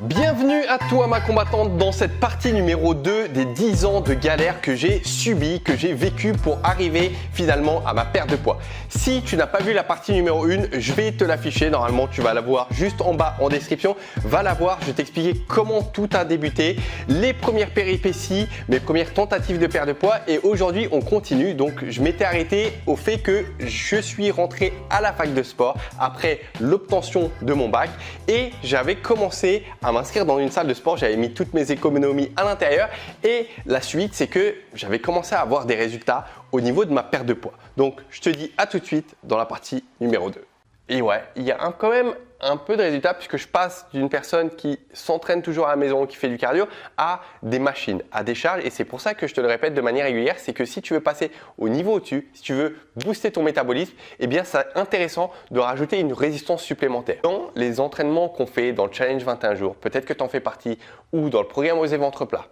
Bienvenue à toi ma combattante dans cette partie numéro 2 des 10 ans de galère que j'ai subi, que j'ai vécu pour arriver finalement à ma perte de poids. Si tu n'as pas vu la partie numéro 1, je vais te l'afficher, normalement tu vas la voir juste en bas en description. Va la voir, je vais t'expliquer comment tout a débuté, les premières péripéties, mes premières tentatives de perte de poids et aujourd'hui on continue. Donc je m'étais arrêté au fait que je suis rentré à la fac de sport après l'obtention de mon bac et j'avais commencé à m'inscrire dans une salle de sport, j'avais mis toutes mes économies à l'intérieur et la suite c'est que j'avais commencé à avoir des résultats au niveau de ma perte de poids. Donc je te dis à tout de suite dans la partie numéro 2. Et ouais, il y a quand même un peu de résultats puisque je passe d'une personne qui s'entraîne toujours à la maison, qui fait du cardio, à des machines, à des charges. Et c'est pour ça que je te le répète de manière régulière, c'est que si tu veux passer au niveau au-dessus, si tu veux booster ton métabolisme, eh bien c'est intéressant de rajouter une résistance supplémentaire. Dans les entraînements qu'on fait dans le challenge 21 jours, peut-être que tu en fais partie, ou dans le programme Oser ventre plat,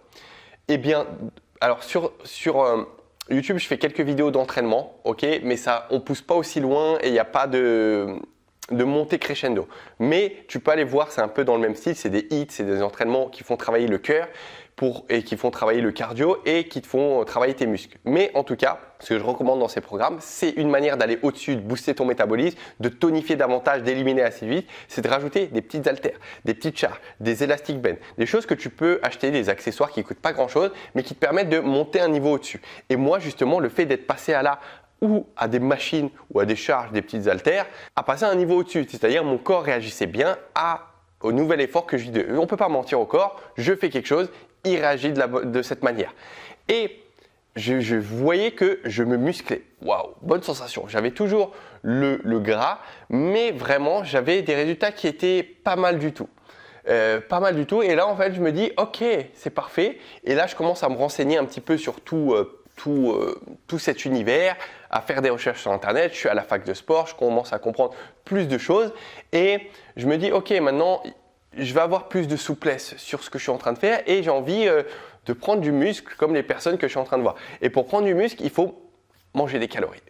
eh bien, alors sur YouTube, je fais quelques vidéos d'entraînement, ok, mais ça, on pousse pas aussi loin et il n'y a pas de montée crescendo. Mais tu peux aller voir, c'est un peu dans le même style, c'est des hits, c'est des entraînements qui font travailler le cœur et qui font travailler le cardio et qui te font travailler tes muscles. Mais en tout cas, ce que je recommande dans ces programmes, c'est une manière d'aller au-dessus, de booster ton métabolisme, de tonifier davantage, d'éliminer assez vite, c'est de rajouter des petites haltères, des petites charges, des élastiques bands, des choses que tu peux acheter, des accessoires qui ne coûtent pas grand-chose, mais qui te permettent de monter un niveau au-dessus. Et moi, justement, le fait d'être passé ou à des machines ou à des charges, des petites haltères, à passer à un niveau au-dessus. C'est-à-dire mon corps réagissait bien au nouvel effort que je lui donne. On ne peut pas mentir au corps, je fais quelque chose, il réagit de cette manière. Et je voyais que je me musclais. Waouh, bonne sensation. J'avais toujours le gras, mais vraiment j'avais des résultats qui étaient pas mal du tout. Pas mal du tout. Et là en fait je me dis ok, c'est parfait. Et là je commence à me renseigner un petit peu sur tout cet univers, à faire des recherches sur internet, je suis à la fac de sport, je commence à comprendre plus de choses et je me dis ok maintenant je vais avoir plus de souplesse sur ce que je suis en train de faire et j'ai envie de prendre du muscle comme les personnes que je suis en train de voir. Et pour prendre du muscle, il faut manger des calories.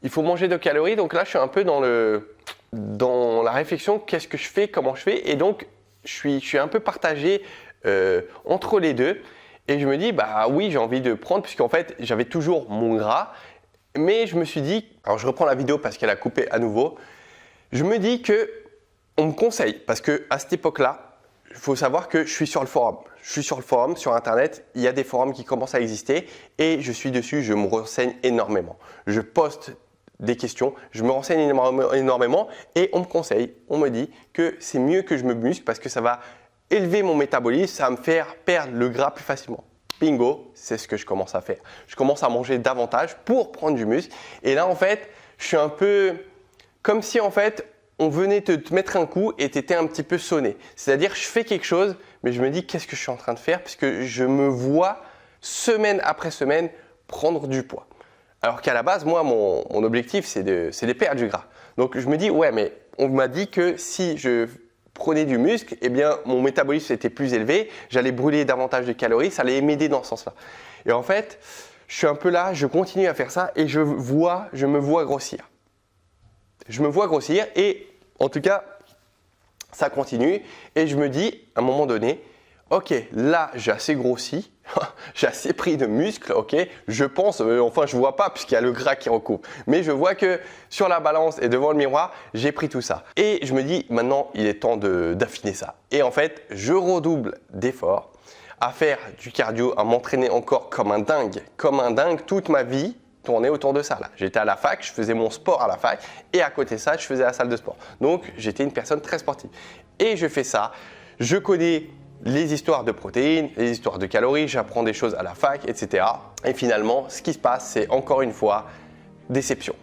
Il faut manger des calories, donc là je suis un peu dans la réflexion, qu'est-ce que je fais, comment je fais et donc je suis un peu partagé entre les deux. Et je me dis, bah oui, j'ai envie de prendre, puisqu'en fait, j'avais toujours mon gras. Mais je me suis dit, alors je reprends la vidéo parce qu'elle a coupé à nouveau. Je me dis qu'on me conseille, parce qu'à cette époque-là, il faut savoir que je suis sur le forum. Je suis sur le forum, sur Internet. Il y a des forums qui commencent à exister et je suis dessus, je me renseigne énormément. Je poste des questions, je me renseigne énormément et on me conseille, on me dit que c'est mieux que je me muscle parce que ça va élever mon métabolisme, ça va me faire perdre le gras plus facilement. Bingo, c'est ce que je commence à faire. Je commence à manger davantage pour prendre du muscle. Et là, en fait, je suis un peu comme si, en fait, on venait te mettre un coup et tu étais un petit peu sonné. C'est-à-dire, je fais quelque chose, mais je me dis, qu'est-ce que je suis en train de faire? Puisque je me vois, semaine après semaine, prendre du poids. Alors qu'à la base, moi, mon objectif, c'est de perdre du gras. Donc, je me dis, ouais, mais on m'a dit que si je prenais du muscle, eh bien mon métabolisme était plus élevé, j'allais brûler davantage de calories, ça allait m'aider dans ce sens-là. Et en fait, je suis un peu là, je continue à faire ça et je me vois grossir. Je me vois grossir et en tout cas, ça continue et je me dis à un moment donné, ok, là j'ai assez grossi, j'ai assez pris de muscle, ok, je pense, enfin je ne vois pas puisqu'il y a le gras qui recoupe, mais je vois que sur la balance et devant le miroir, j'ai pris tout ça. Et je me dis maintenant il est temps d'affiner ça. Et en fait, je redouble d'efforts à faire du cardio, à m'entraîner encore comme un dingue toute ma vie tournait autour de ça. J'étais à la fac, je faisais mon sport à la fac et à côté de ça, je faisais la salle de sport. Donc j'étais une personne très sportive. Et je fais ça, je connais les histoires de protéines, les histoires de calories, j'apprends des choses à la fac, etc. Et finalement, ce qui se passe, c'est encore une fois déception.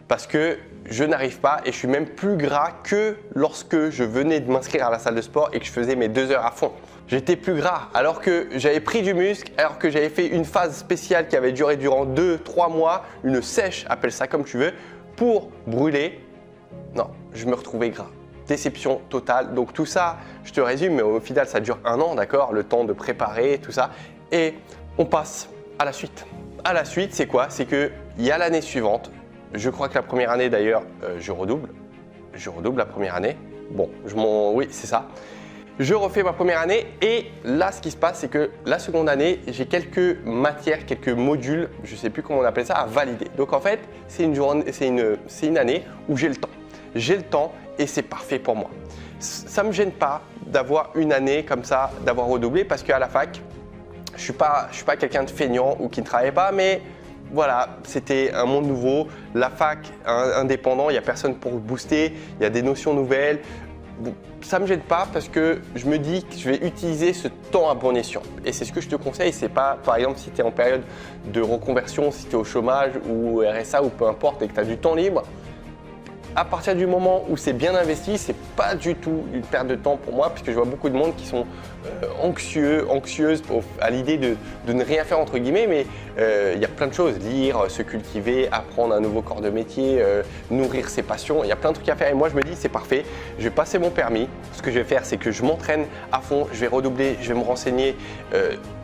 Parce que je n'arrive pas et je suis même plus gras que lorsque je venais de m'inscrire à la salle de sport et que je faisais mes 2 heures à fond. J'étais plus gras alors que j'avais pris du muscle, alors que j'avais fait une phase spéciale qui avait duré durant 2-3 mois, une sèche, appelle ça comme tu veux, pour brûler. Non, je me retrouvais gras. Déception totale. Donc tout ça, je te résume, mais au final, ça dure 1 an, d'accord? Le temps de préparer, tout ça. Et on passe à la suite. À la suite, c'est quoi? C'est qu'il y a l'année suivante. Je crois que la première année, d'ailleurs, je redouble. Je redouble la première année. Bon, oui, c'est ça. Je refais ma première année et là, ce qui se passe, c'est que la seconde année, j'ai quelques matières, quelques modules, je ne sais plus comment on appelle ça, à valider. Donc en fait, c'est une année où j'ai le temps. J'ai le temps et c'est parfait pour moi. Ça ne me gêne pas d'avoir une année comme ça, d'avoir redoublé parce qu'à la fac, je suis pas quelqu'un de feignant ou qui ne travaille pas, mais voilà, c'était un monde nouveau. La fac, indépendant, il n'y a personne pour booster, il y a des notions nouvelles. Bon, ça ne me gêne pas parce que je me dis que je vais utiliser ce temps à bon escient. Et c'est ce que je te conseille. C'est pas, par exemple, si tu es en période de reconversion, si tu es au chômage ou RSA ou peu importe et que tu as du temps libre, à partir du moment où c'est bien investi, c'est pas du tout une perte de temps pour moi puisque je vois beaucoup de monde qui sont anxieuses à l'idée de ne rien faire entre guillemets, mais il y a plein de choses, lire, se cultiver, apprendre un nouveau corps de métier, nourrir ses passions, il y a plein de trucs à faire et moi je me dis c'est parfait, je vais passer mon permis, ce que je vais faire c'est que je m'entraîne à fond, je vais redoubler, je vais me renseigner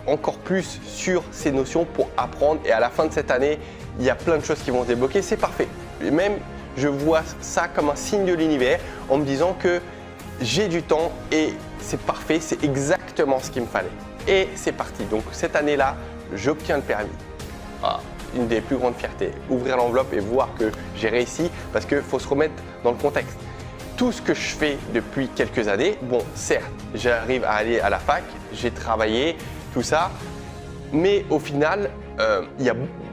encore plus sur ces notions pour apprendre et à la fin de cette année, il y a plein de choses qui vont se débloquer, c'est parfait. Et même je vois ça comme un signe de l'univers en me disant que j'ai du temps et c'est parfait, c'est exactement ce qu'il me fallait. Et c'est parti. Donc cette année-là, j'obtiens le permis. Ah, une des plus grandes fiertés, ouvrir l'enveloppe et voir que j'ai réussi parce qu'il faut se remettre dans le contexte. Tout ce que je fais depuis quelques années, bon, certes, j'arrive à aller à la fac, j'ai travaillé, tout ça, mais au final,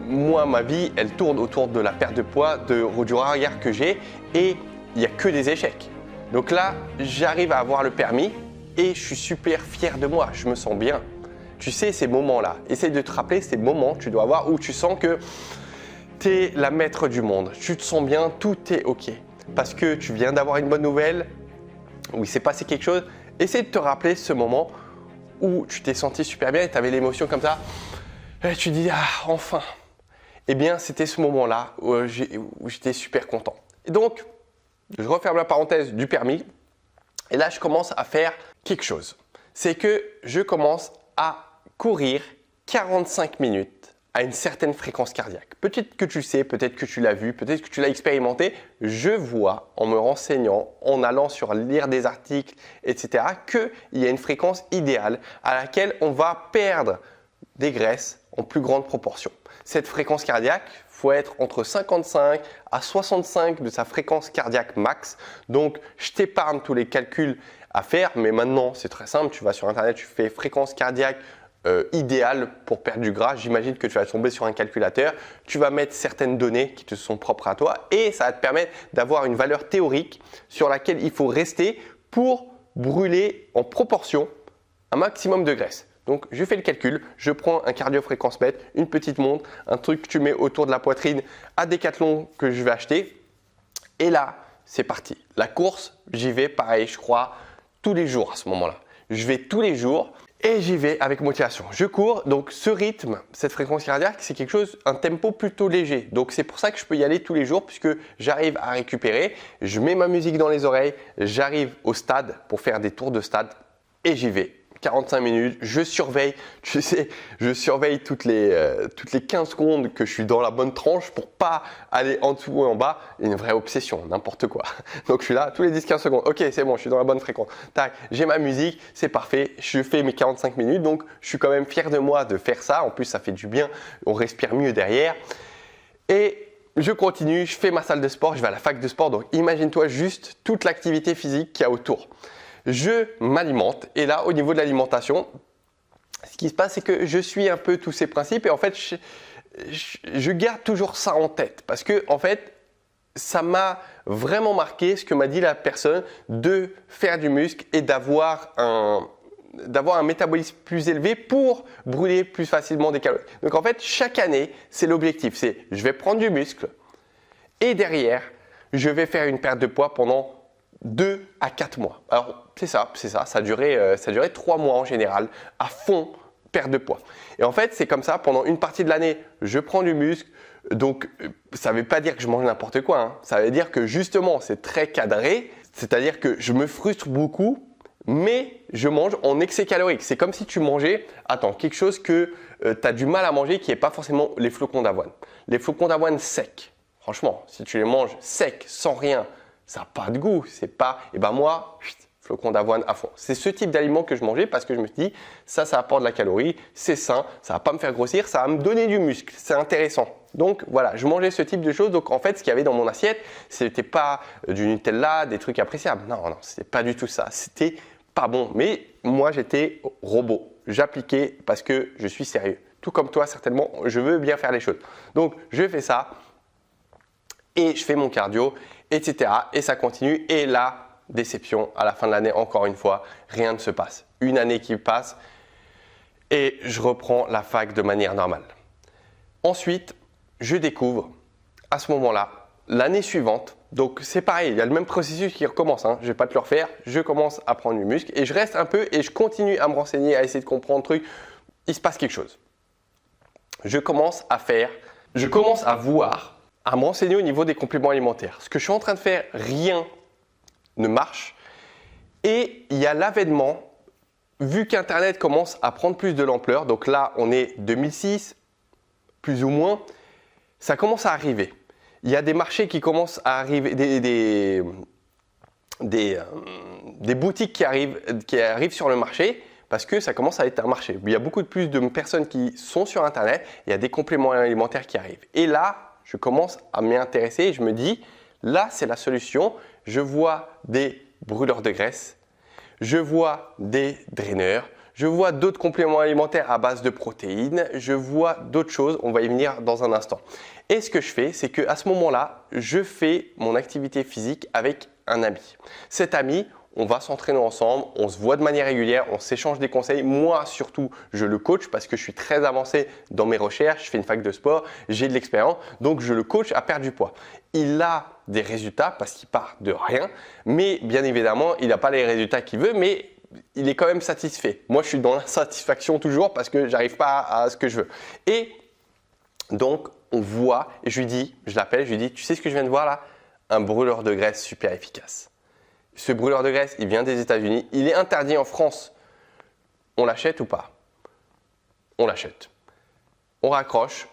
moi, ma vie, elle tourne autour de la perte de poids, du regard que j'ai et il n'y a que des échecs. Donc là, j'arrive à avoir le permis et je suis super fier de moi, je me sens bien. Tu sais, ces moments-là, essaye de te rappeler ces moments que tu dois avoir où tu sens que tu es la maître du monde, tu te sens bien, tout est OK. Parce que tu viens d'avoir une bonne nouvelle, où il s'est passé quelque chose, essaye de te rappeler ce moment où tu t'es senti super bien et tu avais l'émotion comme ça. Et tu dis, ah, enfin. Eh bien, c'était ce moment-là où j'étais super content. Et donc, je referme la parenthèse du permis. Et là, je commence à faire quelque chose. C'est que je commence à courir 45 minutes à une certaine fréquence cardiaque. Peut-être que tu sais, peut-être que tu l'as vu, peut-être que tu l'as expérimenté. Je vois en me renseignant, en allant lire des articles, etc., qu'il y a une fréquence idéale à laquelle on va perdre des graisses en plus grande proportion. Cette fréquence cardiaque, il faut être entre 55 à 65 de sa fréquence cardiaque max. Donc, je t'épargne tous les calculs à faire, mais maintenant, c'est très simple. Tu vas sur Internet, tu fais fréquence cardiaque idéale pour perdre du gras. J'imagine que tu vas tomber sur un calculateur. Tu vas mettre certaines données qui te sont propres à toi et ça va te permettre d'avoir une valeur théorique sur laquelle il faut rester pour brûler en proportion un maximum de graisse. Donc, je fais le calcul, je prends un cardio-fréquence-mètre, une petite montre, un truc que tu mets autour de la poitrine à Decathlon que je vais acheter. Et là, c'est parti. La course, j'y vais pareil, je crois, tous les jours à ce moment-là. Je vais tous les jours et j'y vais avec motivation. Je cours, donc ce rythme, cette fréquence cardiaque, c'est quelque chose, un tempo plutôt léger. Donc, c'est pour ça que je peux y aller tous les jours puisque j'arrive à récupérer. Je mets ma musique dans les oreilles, j'arrive au stade pour faire des tours de stade et j'y vais. 45 minutes, je surveille, tu sais, je surveille toutes les 15 secondes que je suis dans la bonne tranche pour pas aller en dessous ou en bas. Une vraie obsession, n'importe quoi. Donc je suis là tous les 10-15 secondes. Ok, c'est bon, je suis dans la bonne fréquence. Tac, j'ai ma musique, c'est parfait. Je fais mes 45 minutes, donc je suis quand même fier de moi de faire ça. En plus, ça fait du bien, on respire mieux derrière. Et je continue, je fais ma salle de sport, je vais à la fac de sport. Donc imagine-toi juste toute l'activité physique qu'il y a autour. Je m'alimente et là, au niveau de l'alimentation, ce qui se passe, c'est que je suis un peu tous ces principes et en fait, je garde toujours ça en tête parce que en fait, ça m'a vraiment marqué ce que m'a dit la personne de faire du muscle et d'avoir un métabolisme plus élevé pour brûler plus facilement des calories. Donc en fait, chaque année, c'est l'objectif, c'est je vais prendre du muscle et derrière, je vais faire une perte de poids pendant 2 à 4 mois. Alors, c'est ça a duré 3 mois en général, à fond, perte de poids. Et en fait, c'est comme ça, pendant une partie de l'année, je prends du muscle. Donc, ça ne veut pas dire que je mange n'importe quoi, hein. Ça veut dire que justement, c'est très cadré. C'est-à-dire que je me frustre beaucoup, mais je mange en excès calorique. C'est comme si tu mangeais, quelque chose que tu as du mal à manger, qui n'est pas forcément les flocons d'avoine. Les flocons d'avoine secs, franchement, si tu les manges secs, sans rien, ça n'a pas de goût. C'est pas, et ben moi, flocons d'avoine à fond. C'est ce type d'aliment que je mangeais parce que je me suis dit, ça apporte de la calorie, c'est sain, ça va pas me faire grossir, ça va me donner du muscle, c'est intéressant. Donc voilà, je mangeais ce type de choses. Donc en fait, ce qu'il y avait dans mon assiette, c'était pas du Nutella, des trucs appréciables. Non, c'était pas du tout ça. C'était pas bon. Mais moi, j'étais robot. J'appliquais parce que je suis sérieux. Tout comme toi, certainement, je veux bien faire les choses. Donc je fais ça et je fais mon cardio, etc. Et ça continue. Et là, déception, à la fin de l'année, encore une fois, rien ne se passe. Une année qui passe et je reprends la fac de manière normale. Ensuite, je découvre à ce moment-là, l'année suivante, donc c'est pareil, il y a le même processus qui recommence, je ne vais pas te le refaire, je commence à prendre du muscle et je reste un peu et je continue à me renseigner, à essayer de comprendre le truc, il se passe quelque chose. Je commence à voir, à me renseigner au niveau des compléments alimentaires. Ce que je suis en train de faire, rien ne marche et il y a l'avènement, vu qu'Internet commence à prendre plus de l'ampleur, donc là on est 2006, plus ou moins, ça commence à arriver. Il y a des marchés qui commencent à arriver, des boutiques qui arrivent sur le marché parce que ça commence à être un marché. Il y a beaucoup plus de personnes qui sont sur Internet, il y a des compléments alimentaires qui arrivent. Et là, je commence à m'y intéresser et je me dis, là, c'est la solution. Je vois des brûleurs de graisse, je vois des draineurs, je vois d'autres compléments alimentaires à base de protéines, je vois d'autres choses, on va y venir dans un instant. Et ce que je fais, c'est qu'à ce moment-là, je fais mon activité physique avec un ami. Cet ami, on va s'entraîner ensemble, on se voit de manière régulière, on s'échange des conseils. Moi, surtout, je le coach parce que je suis très avancé dans mes recherches, je fais une fac de sport, j'ai de l'expérience, donc je le coach à perdre du poids. Il a des résultats parce qu'il part de rien, mais bien évidemment, il n'a pas les résultats qu'il veut, mais il est quand même satisfait. Moi, je suis dans l'insatisfaction toujours parce que j'arrive pas à ce que je veux. Et donc, on voit et je l'appelle, je lui dis, tu sais ce que je viens de voir là? Un brûleur de graisse super efficace. Ce brûleur de graisse, il vient des États-Unis. Il est interdit en France. On l'achète ou pas? On l'achète. On raccroche.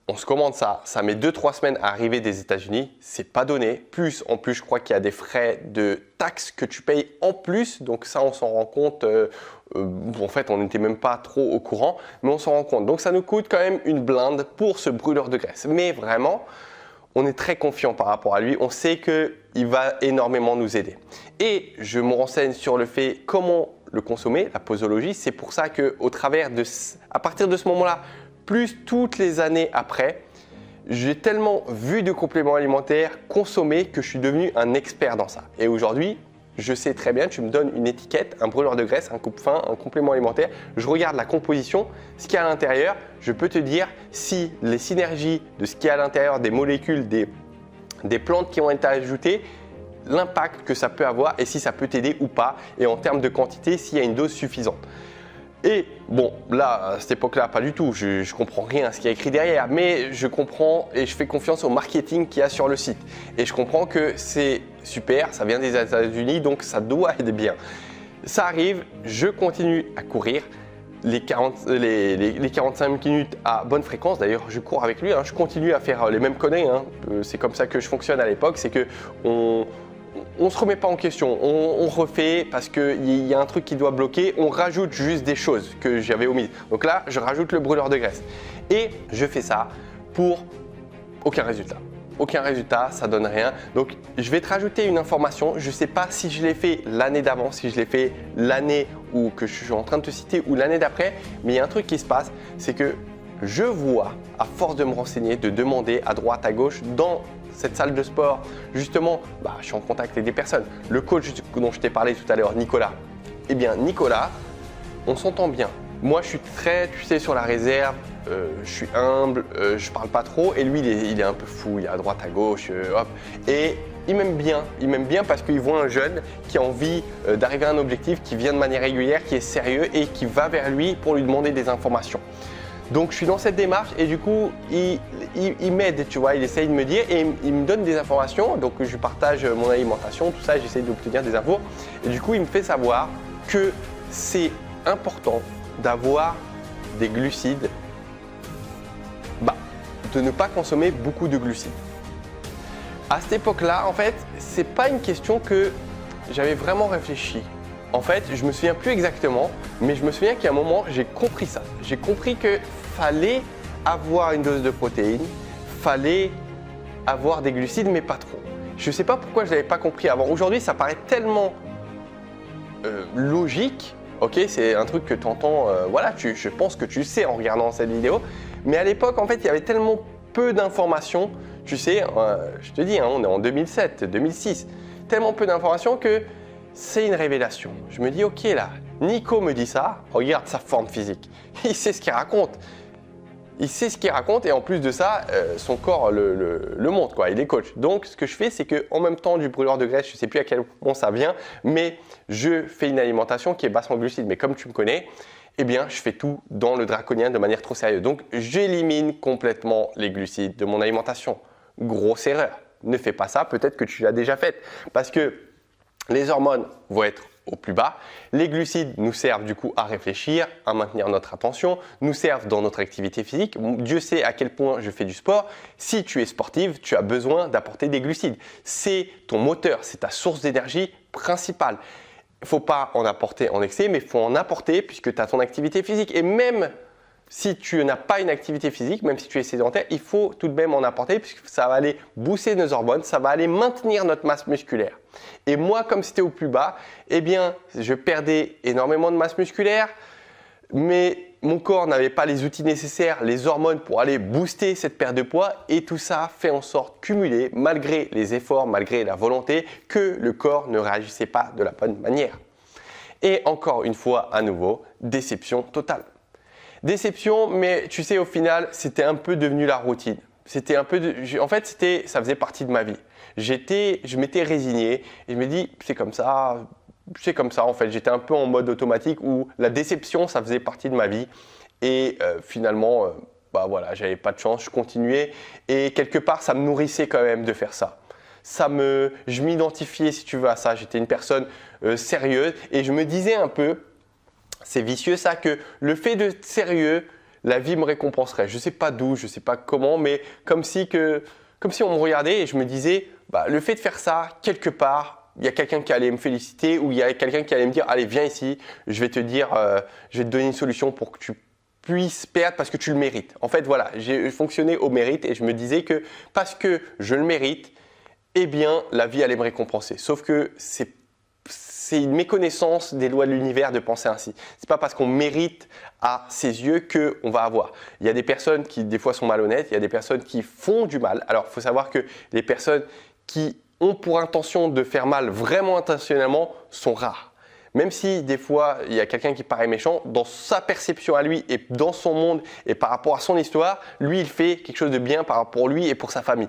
On se commande ça. Ça met 2-3 semaines à arriver des États-Unis. C'est pas donné. En plus, je crois qu'il y a des frais de taxes que tu payes en plus. Donc ça, on s'en rend compte. En fait, on n'était même pas trop au courant, mais on s'en rend compte. Donc ça nous coûte quand même une blinde pour ce brûleur de graisse. Mais vraiment, on est très confiant par rapport à lui. On sait qu'il va énormément nous aider. Et je me renseigne sur le fait comment le consommer, la posologie. C'est pour ça à partir de ce moment-là, plus toutes les années après, j'ai tellement vu de compléments alimentaires consommés que je suis devenu un expert dans ça. Et aujourd'hui, je sais très bien, tu me donnes une étiquette, un brûleur de graisse, un coupe-faim, un complément alimentaire, je regarde la composition, ce qu'il y a à l'intérieur, je peux te dire si les synergies de ce qu'il y a à l'intérieur, des molécules, des plantes qui ont été ajoutées, l'impact que ça peut avoir et si ça peut t'aider ou pas, et en termes de quantité, s'il y a une dose suffisante. Et bon, là, à cette époque-là, pas du tout, je comprends rien à ce qu'il y a écrit derrière, mais je comprends et je fais confiance au marketing qu'il y a sur le site. Et je comprends que c'est super, ça vient des États-Unis, donc ça doit être bien. Ça arrive, je continue à courir les 45 minutes à bonne fréquence. D'ailleurs, je cours avec lui, je continue à faire les mêmes conneries. C'est comme ça que je fonctionne à l'époque, c'est que on ne se remet pas en question, on refait parce qu'il y a un truc qui doit bloquer, on rajoute juste des choses que j'avais omises. Donc là, je rajoute le brûleur de graisse et je fais ça pour aucun résultat. Aucun résultat, ça donne rien. Donc, je vais te rajouter une information. Je ne sais pas si je l'ai fait l'année d'avant, si je l'ai fait l'année que je suis en train de te citer ou l'année d'après, mais il y a un truc qui se passe, c'est que je vois, à force de me renseigner, de demander à droite, à gauche, dans cette salle de sport, justement, je suis en contact avec des personnes. Le coach dont je t'ai parlé tout à l'heure, Nicolas, eh bien Nicolas, on s'entend bien. Moi, je suis très, sur la réserve, je suis humble, je parle pas trop et lui, il est un peu fou, il est à droite, à gauche, hop. Et il m'aime bien parce qu'il voit un jeune qui a envie d'arriver à un objectif, qui vient de manière régulière, qui est sérieux et qui va vers lui pour lui demander des informations. Donc, je suis dans cette démarche et du coup, il m'aide, tu vois, il essaye de me dire et il me donne des informations. Donc, je partage mon alimentation, tout ça, j'essaye d'obtenir des infos. Et du coup, il me fait savoir que c'est important d'avoir des glucides, de ne pas consommer beaucoup de glucides. À cette époque-là, en fait, c'est pas une question que j'avais vraiment réfléchi. en fait, je me souviens plus exactement, mais je me souviens qu'à un moment, j'ai compris ça. J'ai compris que fallait avoir une dose de protéines, fallait avoir des glucides, mais pas trop. Je ne sais pas pourquoi je ne l'avais pas compris avant. Aujourd'hui, ça paraît tellement logique. Ok, c'est un truc que tu entends, voilà, je pense que tu sais en regardant cette vidéo. Mais à l'époque, en fait, il y avait tellement peu d'informations. Tu sais, je te dis, hein, on est en 2007, 2006. Tellement peu d'informations que c'est une révélation. Je me dis, ok là, Nico me dit ça, regarde sa forme physique. Il sait ce qu'il raconte. Il sait ce qu'il raconte et en plus de ça, son corps le montre, quoi. Il est coach. Donc, ce que je fais, c'est qu'en même temps du brûleur de graisse, je ne sais plus à quel moment ça vient, mais je fais une alimentation qui est basse en glucides. Mais comme tu me connais, eh bien, je fais tout dans le draconien de manière trop sérieuse. Donc, j'élimine complètement les glucides de mon alimentation. Grosse erreur. Ne fais pas ça. Peut-être que tu l'as déjà faite parce que les hormones vont être au plus bas. Les glucides nous servent du coup à réfléchir, à maintenir notre attention, nous servent dans notre activité physique. Dieu sait à quel point je fais du sport. Si tu es sportive, tu as besoin d'apporter des glucides. C'est ton moteur, c'est ta source d'énergie principale. Il ne faut pas en apporter en excès, mais il faut en apporter puisque tu as ton activité physique. Et même si tu n'as pas une activité physique, même si tu es sédentaire, il faut tout de même en apporter puisque ça va aller booster nos hormones, ça va aller maintenir notre masse musculaire. Et moi, comme c'était au plus bas, eh bien, je perdais énormément de masse musculaire, mais mon corps n'avait pas les outils nécessaires, les hormones pour aller booster cette perte de poids et tout ça fait en sorte cumuler, malgré les efforts, malgré la volonté, que le corps ne réagissait pas de la bonne manière. Et encore une fois, à nouveau, déception totale. Déception, mais tu sais, au final, c'était un peu devenu la routine. C'était un peu en fait, ça faisait partie de ma vie. Je m'étais résigné et je me dis, c'est comme ça en fait. J'étais un peu en mode automatique où la déception, ça faisait partie de ma vie. Et finalement, bah voilà, j'avais pas de chance, je continuais. Et quelque part, ça me nourrissait quand même de faire ça. Je m'identifiais, si tu veux, à ça. J'étais une personne sérieuse et je me disais un peu, c'est vicieux ça, que le fait d'être sérieux, la vie me récompenserait. Je ne sais pas d'où, je ne sais pas comment, mais comme si on me regardait et je me disais, bah, le fait de faire ça, quelque part, il y a quelqu'un qui allait me féliciter ou il y a quelqu'un qui allait me dire, allez, viens ici, je vais te donner une solution pour que tu puisses perdre parce que tu le mérites. En fait, voilà, j'ai fonctionné au mérite et je me disais que parce que je le mérite, eh bien, la vie allait me récompenser. Sauf que c'est une méconnaissance des lois de l'univers de penser ainsi. C'est pas parce qu'on mérite à ses yeux qu'on va avoir. Il y a des personnes qui des fois sont malhonnêtes, il y a des personnes qui font du mal. Alors il faut savoir que les personnes qui ont pour intention de faire mal vraiment intentionnellement sont rares. Même si des fois il y a quelqu'un qui paraît méchant, dans sa perception à lui et dans son monde et par rapport à son histoire, lui il fait quelque chose de bien par rapport à lui et pour sa famille.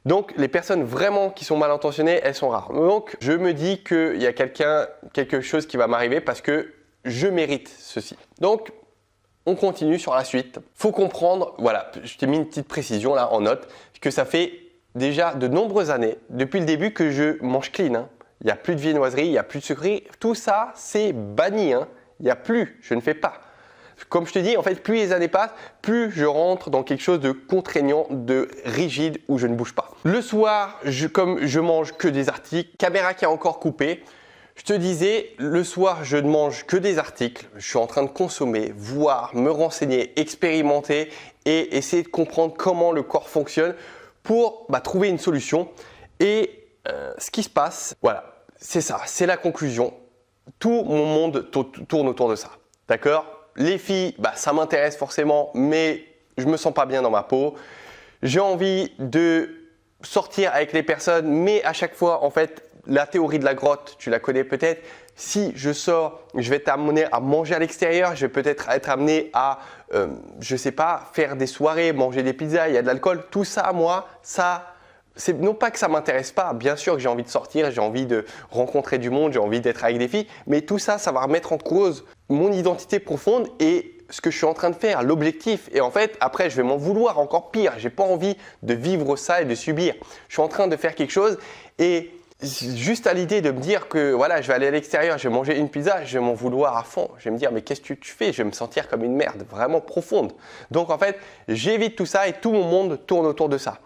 Donc, les personnes vraiment qui sont mal intentionnées, elles sont rares. Donc, je me dis qu'il y a quelque chose qui va m'arriver parce que je mérite ceci. Donc, on continue sur la suite. Faut comprendre, voilà, je t'ai mis une petite précision là en note, que ça fait déjà de nombreuses années, depuis le début, que je mange clean. Hein. Il n'y a plus de viennoiserie, il n'y a plus de sucrerie. Tout ça, c'est banni. Hein. Il n'y a plus, je ne fais pas. Comme je te dis, en fait, plus les années passent, plus je rentre dans quelque chose de contraignant, de rigide où je ne bouge pas. Le soir, comme je mange que des articles, caméra qui a encore coupé, je te disais, le soir, je ne mange que des articles. Je suis en train de consommer, voir, me renseigner, expérimenter et essayer de comprendre comment le corps fonctionne pour trouver une solution. Et ce qui se passe, voilà, c'est ça, c'est la conclusion. Tout mon monde tourne autour de ça. D'accord ? Les filles, ça m'intéresse forcément, mais je me sens pas bien dans ma peau. J'ai envie de sortir avec les personnes, mais à chaque fois, en fait, la théorie de la grotte, tu la connais peut-être. Si je sors, je vais t'amener à manger à l'extérieur, je vais peut-être être amené à, je sais pas, faire des soirées, manger des pizzas, il y a de l'alcool. Tout ça, moi, c'est non pas que ça m'intéresse pas, bien sûr que j'ai envie de sortir, j'ai envie de rencontrer du monde, j'ai envie d'être avec des filles, mais tout ça, ça va remettre en cause mon identité profonde et ce que je suis en train de faire, l'objectif. Et en fait, après, je vais m'en vouloir encore pire. J'ai pas envie de vivre ça et de subir. Je suis en train de faire quelque chose et juste à l'idée de me dire que voilà, je vais aller à l'extérieur, je vais manger une pizza, je vais m'en vouloir à fond. Je vais me dire, mais qu'est-ce que tu fais? Je vais me sentir comme une merde, vraiment profonde. Donc en fait, j'évite tout ça et tout mon monde tourne autour de ça.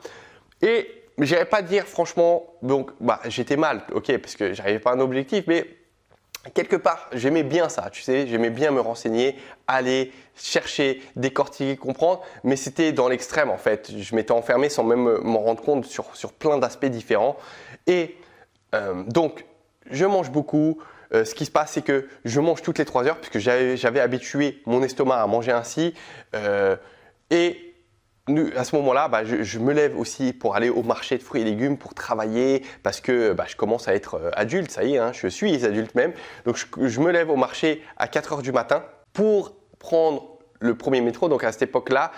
Et je n'irais pas dire franchement, donc j'étais mal, ok, parce que j'arrivais pas à un objectif, mais quelque part, j'aimais bien ça, tu sais, j'aimais bien me renseigner, aller chercher, décortiquer, comprendre, mais c'était dans l'extrême en fait. Je m'étais enfermé sans même m'en rendre compte sur plein d'aspects différents. Et donc, je mange beaucoup. Ce qui se passe, c'est que je mange toutes les 3 heures puisque j'avais habitué mon estomac à manger ainsi. Et à ce moment-là, je me lève aussi pour aller au marché de fruits et légumes pour travailler parce que je commence à être adulte, ça y est, hein, je suis adulte même. Donc je me lève au marché à 4 heures du matin pour prendre le premier métro. Donc à cette époque-là,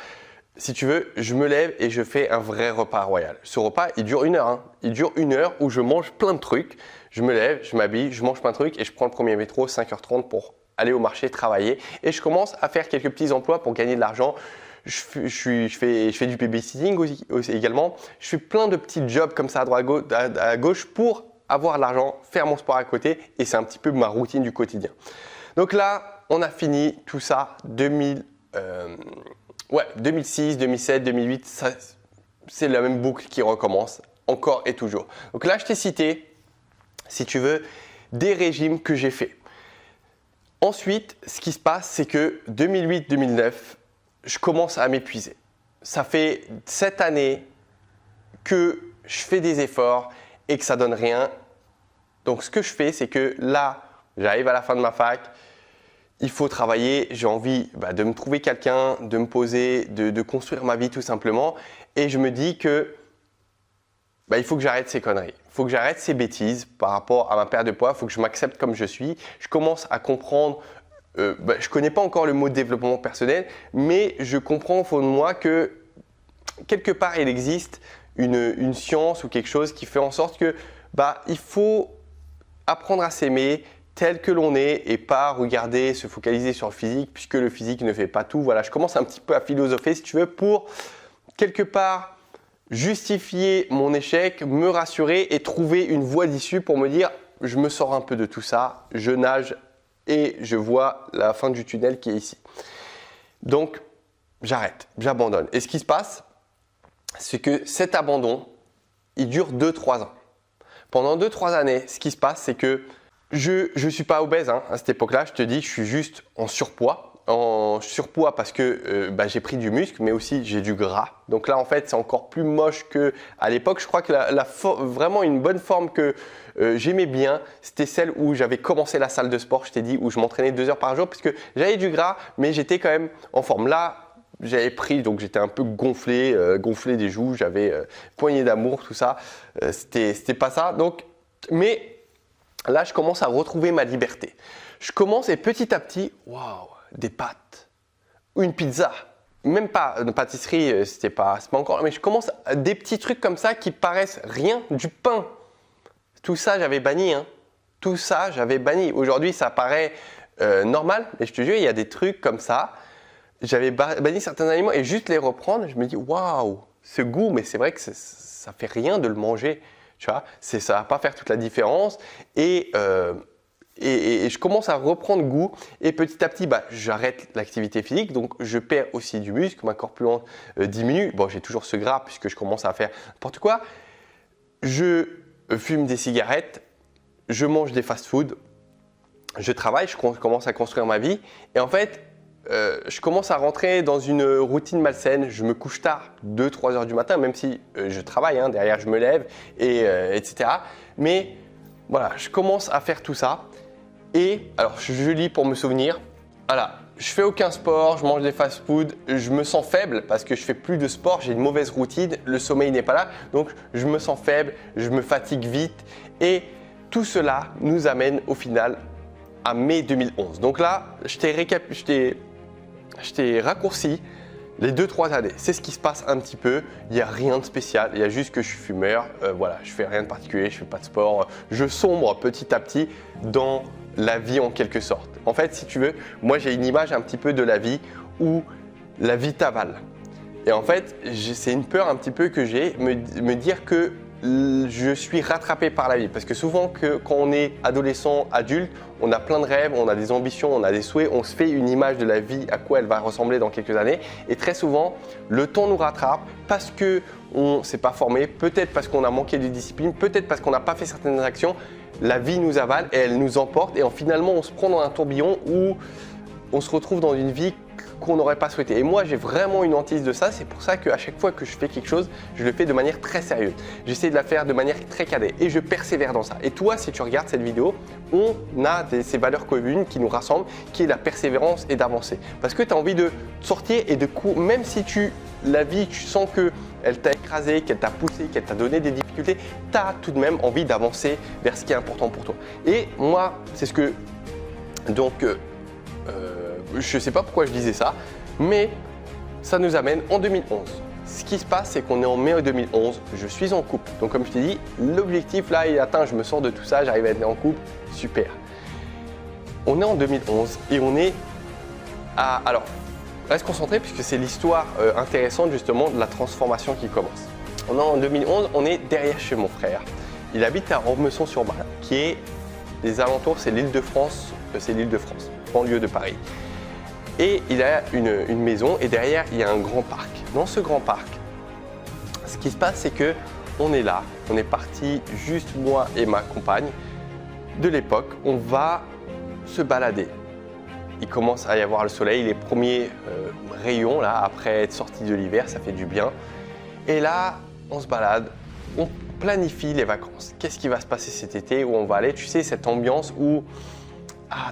si tu veux, je me lève et je fais un vrai repas royal. Ce repas, il dure 1 heure. Hein. Il dure 1 heure où je mange plein de trucs. Je me lève, je m'habille, je mange plein de trucs et je prends le premier métro 5h30 pour aller au marché travailler. Et je commence à faire quelques petits emplois pour gagner de l'argent. Je fais du babysitting aussi également. Je fais plein de petits jobs comme ça à droite à gauche pour avoir de l'argent, faire mon sport à côté et c'est un petit peu ma routine du quotidien. Donc là, on a fini tout ça 2006, 2007, 2008, c'est la même boucle qui recommence encore et toujours. Donc là, je t'ai cité, si tu veux, des régimes que j'ai fait. Ensuite, ce qui se passe, c'est que 2008-2009, je commence à m'épuiser. Ça fait 7 années que je fais des efforts et que ça donne rien. Donc, ce que je fais, c'est que là, j'arrive à la fin de ma fac, il faut travailler, j'ai envie de me trouver quelqu'un, de me poser, de construire ma vie tout simplement. Et je me dis que il faut que j'arrête ces conneries. Il faut que j'arrête ces bêtises par rapport à ma perte de poids. Il faut que je m'accepte comme je suis. Je commence à comprendre. Je ne connais pas encore le mot développement personnel, mais je comprends au fond de moi que quelque part il existe une science ou quelque chose qui fait en sorte que il faut apprendre à s'aimer tel que l'on est et pas regarder, se focaliser sur le physique puisque le physique ne fait pas tout. Voilà, je commence un petit peu à philosopher si tu veux pour quelque part justifier mon échec, me rassurer et trouver une voie d'issue pour me dire je me sors un peu de tout ça, je nage et je vois la fin du tunnel qui est ici. Donc, j'arrête, j'abandonne. Et ce qui se passe, c'est que cet abandon, il dure 2-3 ans. Pendant 2-3 années, ce qui se passe, c'est que je ne suis pas obèse hein, à cette époque-là. Je te dis, je suis juste en surpoids. En surpoids parce que j'ai pris du muscle, mais aussi j'ai du gras. Donc là, en fait, c'est encore plus moche qu'à l'époque. Je crois que vraiment une bonne forme que j'aimais bien, c'était celle où j'avais commencé la salle de sport, je t'ai dit, où je m'entraînais 2 heures par jour, puisque j'avais du gras, mais j'étais quand même en forme. Là, j'avais pris, donc j'étais un peu gonflé des joues, j'avais poignée d'amour, tout ça. C'était pas ça. Donc, mais là, je commence à retrouver ma liberté. Je commence et petit à petit, waouh, des pâtes, une pizza, même pas une pâtisserie, c'est pas encore, mais je commence des petits trucs comme ça qui paraissent rien, du pain. Tout ça, j'avais banni. Hein. Tout ça, j'avais banni. Aujourd'hui, ça paraît normal, mais je te jure, il y a des trucs comme ça. J'avais banni certains aliments et juste les reprendre, je me dis waouh, ce goût, mais c'est vrai que ça fait rien de le manger. Tu vois, ça va pas faire toute la différence et je commence à reprendre goût et petit à petit, j'arrête l'activité physique, donc je perds aussi du muscle, ma corpulence diminue. Bon, j'ai toujours ce gras puisque je commence à faire n'importe quoi. Je fume des cigarettes, je mange des fast-food, je travaille, je commence à construire ma vie et en fait, je commence à rentrer dans une routine malsaine. Je me couche tard, 2-3 heures du matin, même si je travaille, hein, derrière je me lève, etc. Mais voilà, je commence à faire tout ça. Et alors, je lis pour me souvenir. Voilà, je fais aucun sport, je mange des fast-food, je me sens faible parce que je fais plus de sport, j'ai une mauvaise routine, le sommeil n'est pas là. Donc, je me sens faible, je me fatigue vite. Et tout cela nous amène au final à mai 2011. Donc là, je t'ai raccourci les 2-3 années. C'est ce qui se passe un petit peu. Il n'y a rien de spécial. Il y a juste que je suis fumeur. Voilà, je fais rien de particulier. Je fais pas de sport. Je sombre petit à petit dans la vie en quelque sorte. En fait, si tu veux, moi j'ai une image un petit peu de la vie où la vie t'avale. Et en fait, c'est une peur un petit peu que j'ai, me dire que je suis rattrapé par la vie. Parce que souvent, quand on est adolescent, adulte, on a plein de rêves, on a des ambitions, on a des souhaits, on se fait une image de la vie, à quoi elle va ressembler dans quelques années. Et très souvent, le temps nous rattrape parce qu'on ne s'est pas formé, peut-être parce qu'on a manqué de discipline, peut-être parce qu'on n'a pas fait certaines actions. la vie nous avale et elle nous emporte et finalement on se prend dans un tourbillon où on se retrouve dans une vie qu'on n'aurait pas souhaité. Et moi, j'ai vraiment une hantise de ça. C'est pour ça qu'à chaque fois que je fais quelque chose, je le fais de manière très sérieuse. J'essaie de la faire de manière très cadrée et je persévère dans ça. Et toi, si tu regardes cette vidéo, on a ces valeurs communes qui nous rassemblent, qui est la persévérance et d'avancer. Parce que tu as envie de sortir et même si la vie, tu sens qu'elle t'a écrasé, qu'elle t'a poussé, qu'elle t'a donné des difficultés, tu as tout de même envie d'avancer vers ce qui est important pour toi. Et moi, c'est ce que… je ne sais pas pourquoi je disais ça, mais ça nous amène en 2011. Ce qui se passe, c'est qu'on est en mai 2011, je suis en couple. Donc comme je t'ai dit, l'objectif là est atteint, je me sors de tout ça, j'arrive à être en couple, super. On est en 2011 et on est à… Alors, reste concentré puisque c'est l'histoire intéressante justement de la transformation qui commence. On est en 2011, on est derrière chez mon frère. Il habite à Ormesson-sur-Marne, qui est les alentours, c'est l'Île-de-France, banlieue de Paris. Et il a une maison et derrière il y a un grand parc. Dans ce grand parc, ce qui se passe c'est que on est là, on est parti juste moi et ma compagne de l'époque, on va se balader. Il commence à y avoir le soleil, les premiers rayons là après être sorti de l'hiver, ça fait du bien. Et là, on se balade, on planifie les vacances. Qu'est-ce qui va se passer cet été, où on va aller? Tu sais, cette ambiance où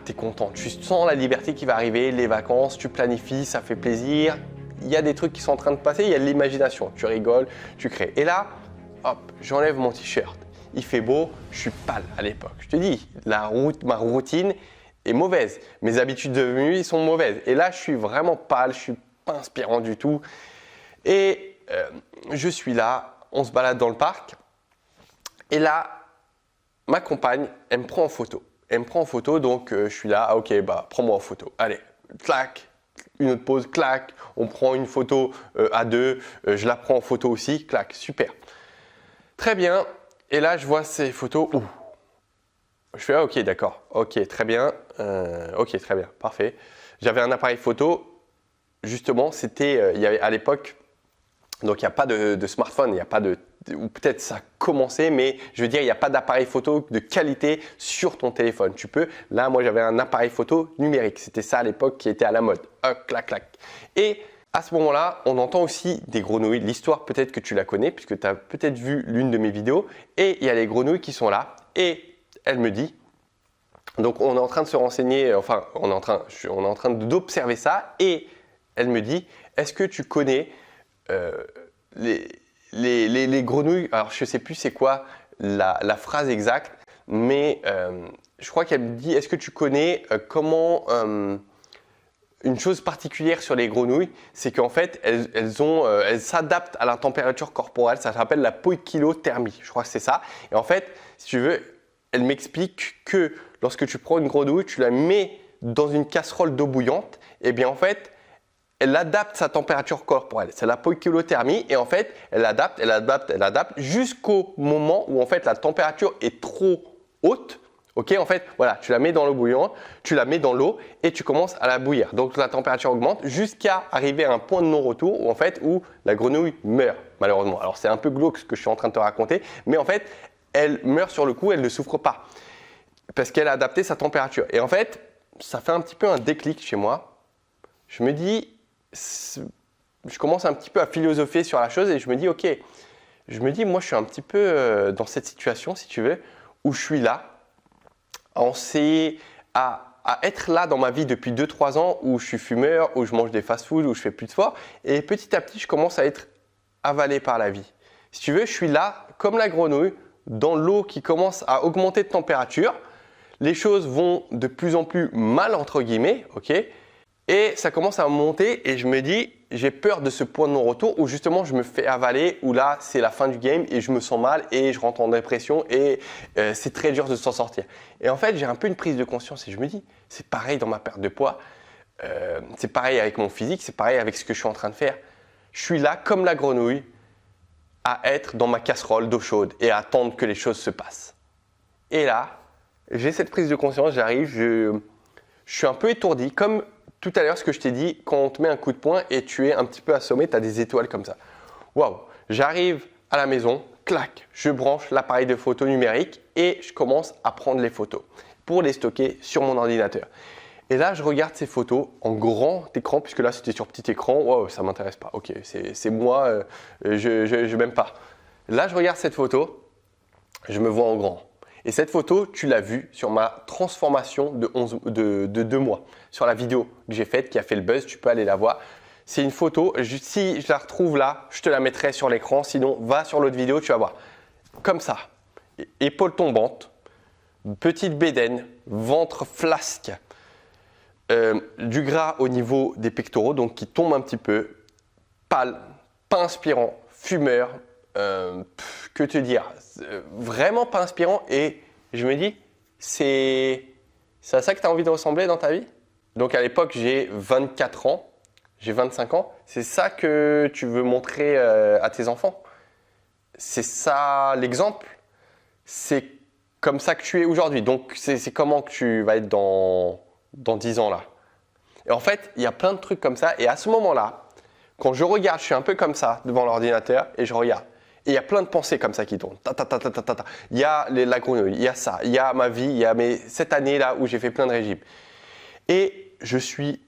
tu es content, tu sens la liberté qui va arriver, les vacances, tu planifies, ça fait plaisir. Il y a des trucs qui sont en train de passer, il y a de l'imagination, tu rigoles, tu crées. Et là, hop, j'enlève mon t-shirt. Il fait beau, je suis pâle à l'époque. Je te dis, ma routine est mauvaise. Mes habitudes de vie sont mauvaises. Et là, je suis vraiment pâle, je suis pas inspirant du tout. Et je suis là, on se balade dans le parc. Et là, ma compagne, elle me prend en photo. Elle me prend en photo, donc je suis là, ok, prends-moi en photo. Allez, clac, une autre pause, clac, on prend une photo à deux, je la prends en photo aussi, clac, super. Très bien, et là je vois ces photos, je fais, ok, d'accord, ok, très bien, parfait. J'avais un appareil photo, justement, c'était, il y avait à l'époque, donc il n'y a pas de smartphone, il n'y a pas de… ou peut-être ça a commencé, mais je veux dire, il n'y a pas d'appareil photo de qualité sur ton téléphone. Tu peux, là, moi, j'avais un appareil photo numérique. C'était ça à l'époque qui était à la mode. Clac, clac. Et à ce moment-là, on entend aussi des grenouilles. L'histoire, peut-être que tu la connais, puisque tu as peut-être vu l'une de mes vidéos. Et il y a les grenouilles qui sont là. Et elle me dit, donc on est en train de se renseigner, enfin, on est en train d'observer ça. Et elle me dit, est-ce que tu connais les grenouilles, alors je ne sais plus c'est quoi la phrase exacte, mais je crois qu'elle me dit, est-ce que tu connais comment… une chose particulière sur les grenouilles, c'est qu'en fait, elles s'adaptent à la température corporelle, ça s'appelle la poikilothermie, je crois que c'est ça. Et en fait, si tu veux, elle m'explique que lorsque tu prends une grenouille, tu la mets dans une casserole d'eau bouillante, et bien en fait, elle adapte sa température corporelle. C'est la poikilothermie et en fait, elle adapte jusqu'au moment où en fait la température est trop haute. Ok, en fait, voilà, tu la mets dans l'eau bouillante, tu la mets dans l'eau et tu commences à la bouillir. Donc la température augmente jusqu'à arriver à un point de non-retour où la grenouille meurt malheureusement. Alors c'est un peu glauque ce que je suis en train de te raconter, mais en fait, elle meurt sur le coup, elle ne souffre pas parce qu'elle a adapté sa température. Et en fait, ça fait un petit peu un déclic chez moi. Je me dis, je commence un petit peu à philosopher sur la chose et je me dis, ok, moi je suis un petit peu dans cette situation, si tu veux, où je suis là, à être là dans ma vie depuis 2-3 ans, où je suis fumeur, où je mange des fast-foods, où je fais plus de sport, et petit à petit, je commence à être avalé par la vie. Si tu veux, je suis là, comme la grenouille, dans l'eau qui commence à augmenter de température, les choses vont de plus en plus mal, entre guillemets, ok ? Et ça commence à monter et je me dis, j'ai peur de ce point de non-retour où justement je me fais avaler, où là c'est la fin du game et je me sens mal et je rentre en dépression et c'est très dur de s'en sortir. Et en fait, j'ai un peu une prise de conscience et je me dis, c'est pareil dans ma perte de poids, c'est pareil avec mon physique, c'est pareil avec ce que je suis en train de faire. Je suis là comme la grenouille à être dans ma casserole d'eau chaude et à attendre que les choses se passent. Et là, j'ai cette prise de conscience, j'arrive, je suis un peu étourdi, comme tout à l'heure, ce que je t'ai dit, quand on te met un coup de poing et tu es un petit peu assommé, tu as des étoiles comme ça. Waouh! J'arrive à la maison, clac, je branche l'appareil de photo numérique et je commence à prendre les photos pour les stocker sur mon ordinateur. Et là, je regarde ces photos en grand écran, puisque là, c'était sur petit écran. Wow, ça ne m'intéresse pas. Ok, c'est moi, je m'aime pas. Là, je regarde cette photo, je me vois en grand. Et cette photo, tu l'as vue sur ma transformation de 2 mois. Sur la vidéo que j'ai faite, qui a fait le buzz, tu peux aller la voir. C'est une photo, si je la retrouve là, je te la mettrai sur l'écran. Sinon, va sur l'autre vidéo, tu vas voir. Comme ça, épaules tombantes, petite bédaine, ventre flasque. Du gras au niveau des pectoraux, donc qui tombe un petit peu, pâle, pas inspirant, fumeur, que te dire, vraiment pas inspirant. Et je me dis, c'est à ça que tu as envie de ressembler dans ta vie? Donc à l'époque, j'ai 24 ans, j'ai 25 ans, c'est ça que tu veux montrer à tes enfants? C'est ça l'exemple? C'est comme ça que tu es aujourd'hui. Donc c'est comment que tu vas être dans 10 ans là. Et en fait, il y a plein de trucs comme ça. Et à ce moment-là, quand je regarde, je suis un peu comme ça devant l'ordinateur et je regarde. Et il y a plein de pensées comme ça qui tournent. Il y a la grenouille, il y a ça, il y a ma vie, il y a cette année-là où j'ai fait plein de régimes. Et je suis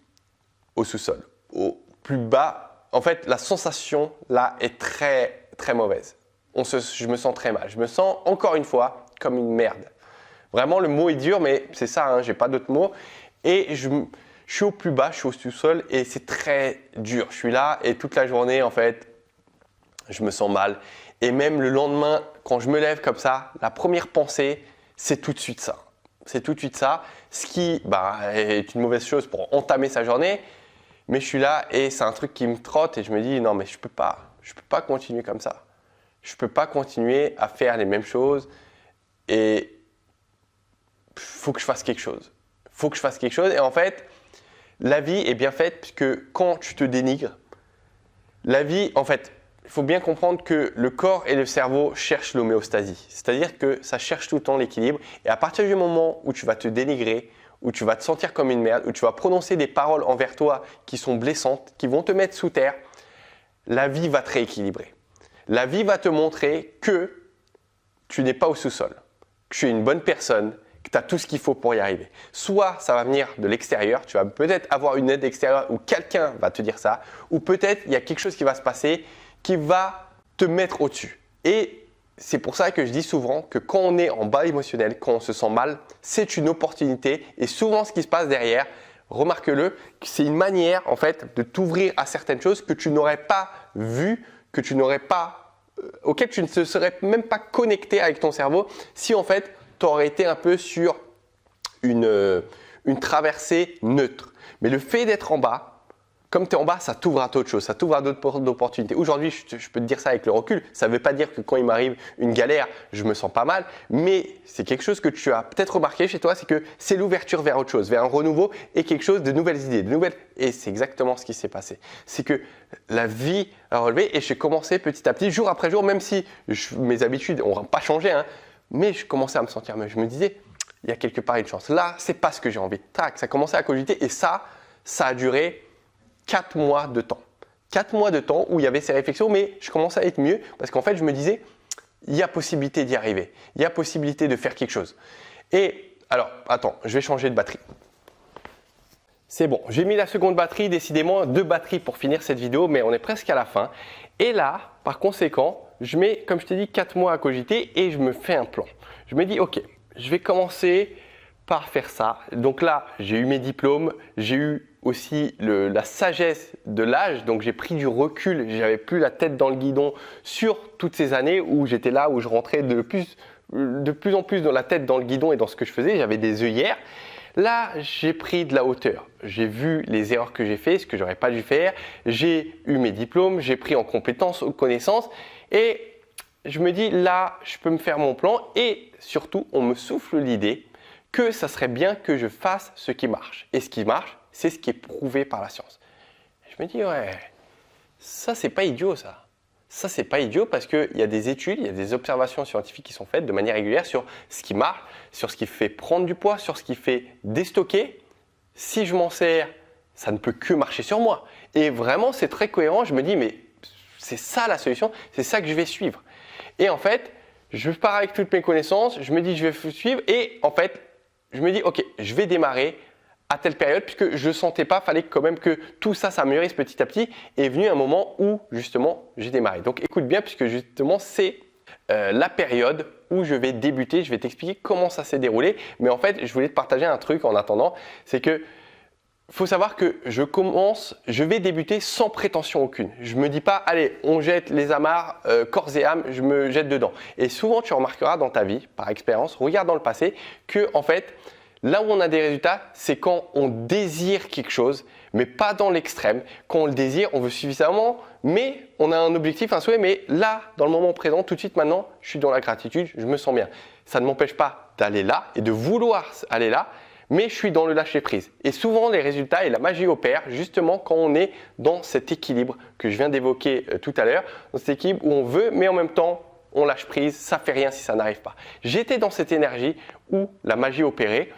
au sous-sol, au plus bas. En fait, la sensation là est très, très mauvaise. Je me sens très mal. Je me sens encore une fois comme une merde. Vraiment, le mot est dur, mais c'est ça, hein, je n'ai pas d'autres mots. Et je suis au plus bas, je suis au sous-sol et c'est très dur. Je suis là et toute la journée, en fait, je me sens mal. Et même le lendemain, quand je me lève comme ça, la première pensée, c'est tout de suite ça. C'est tout de suite ça, ce qui est une mauvaise chose pour entamer sa journée. Mais je suis là et c'est un truc qui me trotte et je me dis non mais je peux pas continuer comme ça. Je peux pas continuer à faire les mêmes choses et faut que je fasse quelque chose. Faut que je fasse quelque chose. Et en fait, la vie est bien faite puisque quand tu te dénigres, la vie, en fait, il faut bien comprendre que le corps et le cerveau cherchent l'homéostasie. C'est-à-dire que ça cherche tout le temps l'équilibre. Et à partir du moment où tu vas te dénigrer, où tu vas te sentir comme une merde, où tu vas prononcer des paroles envers toi qui sont blessantes, qui vont te mettre sous terre, la vie va te rééquilibrer. La vie va te montrer que tu n'es pas au sous-sol, que tu es une bonne personne, que tu as tout ce qu'il faut pour y arriver. Soit ça va venir de l'extérieur, tu vas peut-être avoir une aide extérieure ou quelqu'un va te dire ça, ou peut-être il y a quelque chose qui va se passer qui va te mettre au-dessus. Et c'est pour ça que je dis souvent que quand on est en bas émotionnel, quand on se sent mal, c'est une opportunité et souvent ce qui se passe derrière, remarque-le, c'est une manière en fait de t'ouvrir à certaines choses que tu n'aurais pas vues, que tu n'aurais pas, auxquelles tu ne te serais même pas connecté avec ton cerveau si en fait tu aurais été un peu sur une traversée neutre. Mais le fait d'être en bas, comme tu es en bas, ça t'ouvre à d'autres choses, ça t'ouvre à d'autres opportunités. Aujourd'hui, je peux te dire ça avec le recul. Ça ne veut pas dire que quand il m'arrive une galère, je me sens pas mal. Mais c'est quelque chose que tu as peut-être remarqué chez toi, c'est que c'est l'ouverture vers autre chose, vers un renouveau et quelque chose de nouvelles idées, de nouvelles. Et c'est exactement ce qui s'est passé. C'est que la vie a relevé et j'ai commencé petit à petit, jour après jour, même si mes habitudes n'ont pas changé, hein, mais je commençais à me sentir mieux. Je me disais, il y a quelque part une chance. Là, c'est pas ce que j'ai envie. Tac, ça commençait à cogiter et ça a duré 4 mois de temps. 4 mois de temps où il y avait ces réflexions, mais je commençais à être mieux parce qu'en fait, je me disais, il y a possibilité d'y arriver. Il y a possibilité de faire quelque chose. Et alors, attends, je vais changer de batterie. C'est bon, j'ai mis la seconde batterie, décidément 2 batteries pour finir cette vidéo, mais on est presque à la fin. Et là, par conséquent, je mets, comme je t'ai dit, 4 mois à cogiter et je me fais un plan. Je me dis, ok, je vais commencer par faire ça. Donc là, j'ai eu mes diplômes, j'ai eu aussi la sagesse de l'âge, donc j'ai pris du recul, j'avais plus la tête dans le guidon sur toutes ces années où j'étais là, où je rentrais de plus en plus dans la tête dans le guidon et dans ce que je faisais, j'avais des œillères. Là, j'ai pris de la hauteur, j'ai vu les erreurs que j'ai faites, ce que j'aurais pas dû faire, j'ai eu mes diplômes, j'ai pris en compétences, en connaissances et je me dis là, je peux me faire mon plan et surtout, on me souffle l'idée que ça serait bien que je fasse ce qui marche. Et ce qui marche, c'est ce qui est prouvé par la science. Je me dis, ouais, ça, c'est pas idiot, ça. Ça, c'est pas idiot parce qu'il y a des études, il y a des observations scientifiques qui sont faites de manière régulière sur ce qui marche, sur ce qui fait prendre du poids, sur ce qui fait déstocker. Si je m'en sers, ça ne peut que marcher sur moi. Et vraiment, c'est très cohérent. Je me dis, mais c'est ça la solution, c'est ça que je vais suivre. Et en fait, je pars avec toutes mes connaissances, je me dis je vais suivre et en fait, je me dis ok, je vais démarrer à telle période puisque je ne sentais pas, fallait quand même que tout ça mûrisse petit à petit et est venu un moment où justement j'ai démarré. Donc écoute bien puisque justement c'est la période où je vais débuter, je vais t'expliquer comment ça s'est déroulé. Mais en fait, je voulais te partager un truc en attendant, c'est que faut savoir que je vais débuter sans prétention aucune. Je me dis pas, allez, on jette les amarres, corps et âme, je me jette dedans. Et souvent, tu remarqueras dans ta vie, par expérience, regarde dans le passé, que en fait, là où on a des résultats, c'est quand on désire quelque chose, mais pas dans l'extrême. Quand on le désire, on veut suffisamment, mais on a un objectif, un souhait, mais là, dans le moment présent, tout de suite maintenant, je suis dans la gratitude, je me sens bien. Ça ne m'empêche pas d'aller là et de vouloir aller là, mais je suis dans le lâcher prise. Et souvent, les résultats et la magie opèrent justement quand on est dans cet équilibre que je viens d'évoquer tout à l'heure, dans cet équilibre où on veut, mais en même temps, on lâche prise, ça fait rien si ça n'arrive pas. J'étais dans cette énergie où la magie opérait,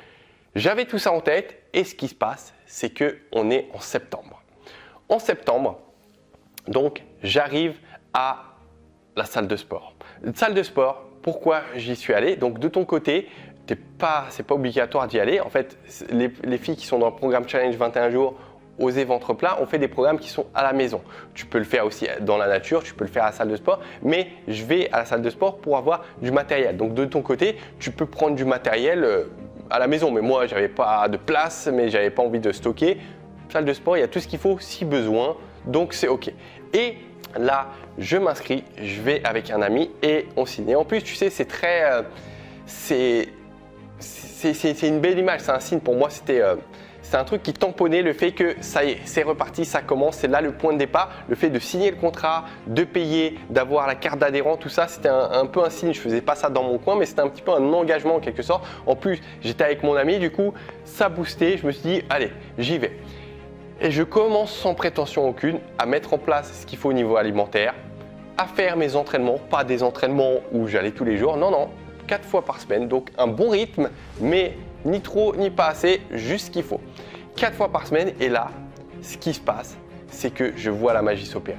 j'avais tout ça en tête et ce qui se passe, c'est qu'on est en septembre. En septembre, donc, j'arrive à la salle de sport. Salle de sport, pourquoi j'y suis allé? Donc, de ton côté, c'est pas obligatoire d'y aller. En fait, les filles qui sont dans le programme Challenge 21 jours, Oser ventre plat, on fait des programmes qui sont à la maison. Tu peux le faire aussi dans la nature, tu peux le faire à la salle de sport, mais je vais à la salle de sport pour avoir du matériel. Donc, de ton côté, tu peux prendre du matériel à la maison. Mais moi, j'avais pas de place, mais j'avais pas envie de stocker. Salle de sport, il y a tout ce qu'il faut si besoin, donc c'est ok. Et là, je m'inscris, je vais avec un ami et on signe. Et en plus, tu sais, c'est très, c'est une belle image, c'est un signe. Pour moi, c'était un truc qui tamponnait le fait que ça y est, c'est reparti, ça commence, c'est là le point de départ. Le fait de signer le contrat, de payer, d'avoir la carte d'adhérent, tout ça, c'était un peu un signe. Je faisais pas ça dans mon coin, mais c'était un petit peu un engagement en quelque sorte. En plus, j'étais avec mon ami, du coup, ça boostait. Je me suis dit, allez, j'y vais. Et je commence sans prétention aucune à mettre en place ce qu'il faut au niveau alimentaire, à faire mes entraînements, pas des entraînements où j'allais tous les jours, non, 4 fois par semaine, donc un bon rythme, mais ni trop ni pas assez, juste ce qu'il faut. 4 fois par semaine et là, ce qui se passe, c'est que je vois la magie s'opérer.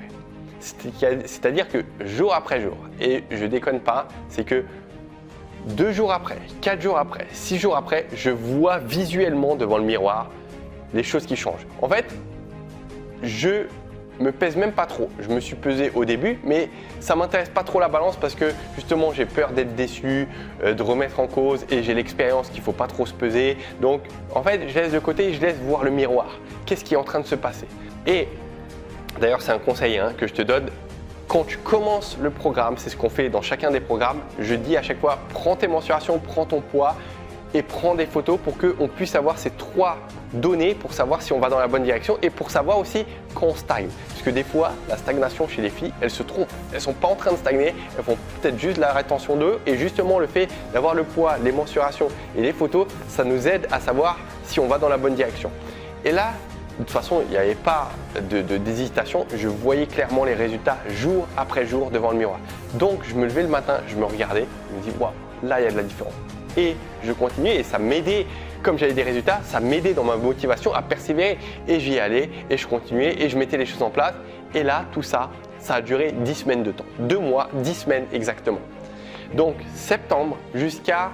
C'est-à-dire que jour après jour, et je déconne pas, c'est que 2 jours après, 4 jours après, 6 jours après, je vois visuellement devant le miroir les choses qui changent. En fait, je me pèse même pas trop. Je me suis pesé au début, mais ça m'intéresse pas trop la balance parce que justement j'ai peur d'être déçu, de remettre en cause et j'ai l'expérience qu'il faut pas trop se peser. Donc en fait, je laisse de côté et je laisse voir le miroir. Qu'est-ce qui est en train de se passer? Et d'ailleurs, c'est un conseil que je te donne. Quand tu commences le programme, c'est ce qu'on fait dans chacun des programmes. Je dis à chaque fois, prends tes mensurations, prends ton poids et prends des photos pour qu'on puisse avoir ces 3 données pour savoir si on va dans la bonne direction et pour savoir aussi quand on stagne. Parce que des fois, la stagnation chez les filles, elles se trompent. Elles ne sont pas en train de stagner, elles font peut-être juste la rétention d'eux et justement le fait d'avoir le poids, les mensurations et les photos, ça nous aide à savoir si on va dans la bonne direction. Et là, de toute façon, il n'y avait pas d'hésitation. Je voyais clairement les résultats jour après jour devant le miroir. Donc, je me levais le matin, je me regardais, je me dis, waouh, là, il y a de la différence. Et je continuais et ça m'aidait, comme j'avais des résultats, ça m'aidait dans ma motivation à persévérer. Et j'y allais et je continuais et je mettais les choses en place. Et là, tout ça, ça a duré 10 semaines de temps. 2 mois, 10 semaines exactement. Donc, septembre jusqu'à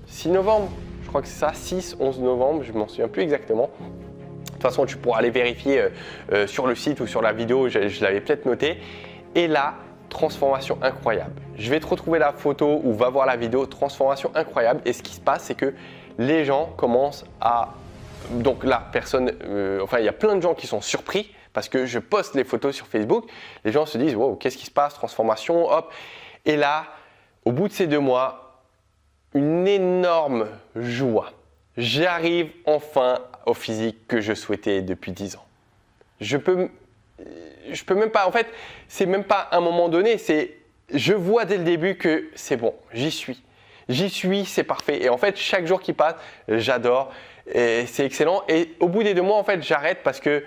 6 novembre, je crois que c'est ça, 6, 11 novembre, je ne m'en souviens plus exactement. De toute façon, tu pourras aller vérifier sur le site ou sur la vidéo, je l'avais peut-être noté. Et là, transformation incroyable. Je vais te retrouver la photo ou va voir la vidéo, transformation incroyable. Et ce qui se passe, c'est que les gens commencent à… Donc là, il y a plein de gens qui sont surpris parce que je poste les photos sur Facebook. Les gens se disent, wow, qu'est-ce qui se passe? Transformation, hop. Et là, au bout de ces 2 mois, une énorme joie. J'arrive enfin au physique que je souhaitais depuis 10 ans. Je peux même pas, en fait, c'est même pas un moment donné, je vois dès le début que c'est bon, j'y suis. J'y suis, c'est parfait. Et en fait, chaque jour qui passe, j'adore, et c'est excellent. Et au bout des 2 mois, en fait, j'arrête parce que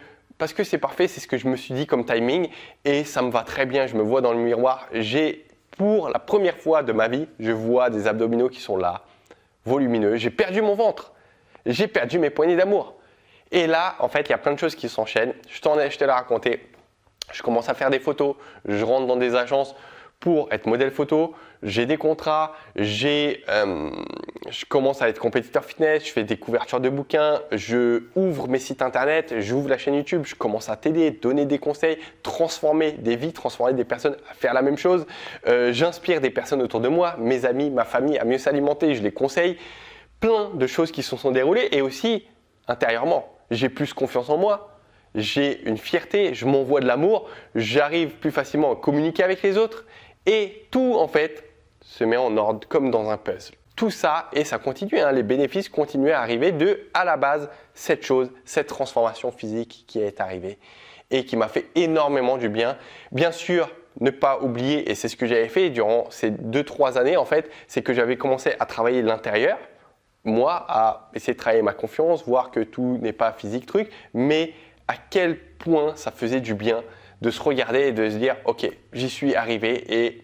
c'est parfait, c'est ce que je me suis dit comme timing et ça me va très bien. Je me vois dans le miroir, pour la première fois de ma vie, je vois des abdominaux qui sont là, volumineux. J'ai perdu mon ventre. J'ai perdu mes poignées d'amour. Et là, en fait, il y a plein de choses qui s'enchaînent. Je te l'ai raconté. Je commence à faire des photos. Je rentre dans des agences pour être modèle photo, j'ai des contrats, je commence à être compétiteur fitness, je fais des couvertures de bouquins, je ouvre mes sites internet, j'ouvre la chaîne YouTube, je commence à t'aider, donner des conseils, transformer des vies, transformer des personnes à faire la même chose. J'inspire des personnes autour de moi, mes amis, ma famille à mieux s'alimenter, je les conseille. Plein de choses qui se sont déroulées et aussi intérieurement, j'ai plus confiance en moi. J'ai une fierté, je m'envoie de l'amour, j'arrive plus facilement à communiquer avec les autres et tout en fait se met en ordre comme dans un puzzle. Tout ça et ça continue, les bénéfices continuent à arriver de à la base cette chose, cette transformation physique qui est arrivée et qui m'a fait énormément du bien. Bien sûr, ne pas oublier, et c'est ce que j'avais fait durant ces 2-3 années en fait, c'est que j'avais commencé à travailler l'intérieur, moi à essayer de travailler ma confiance, voir que tout n'est pas physique truc, mais à quel point ça faisait du bien de se regarder et de se dire « Ok, j'y suis arrivé et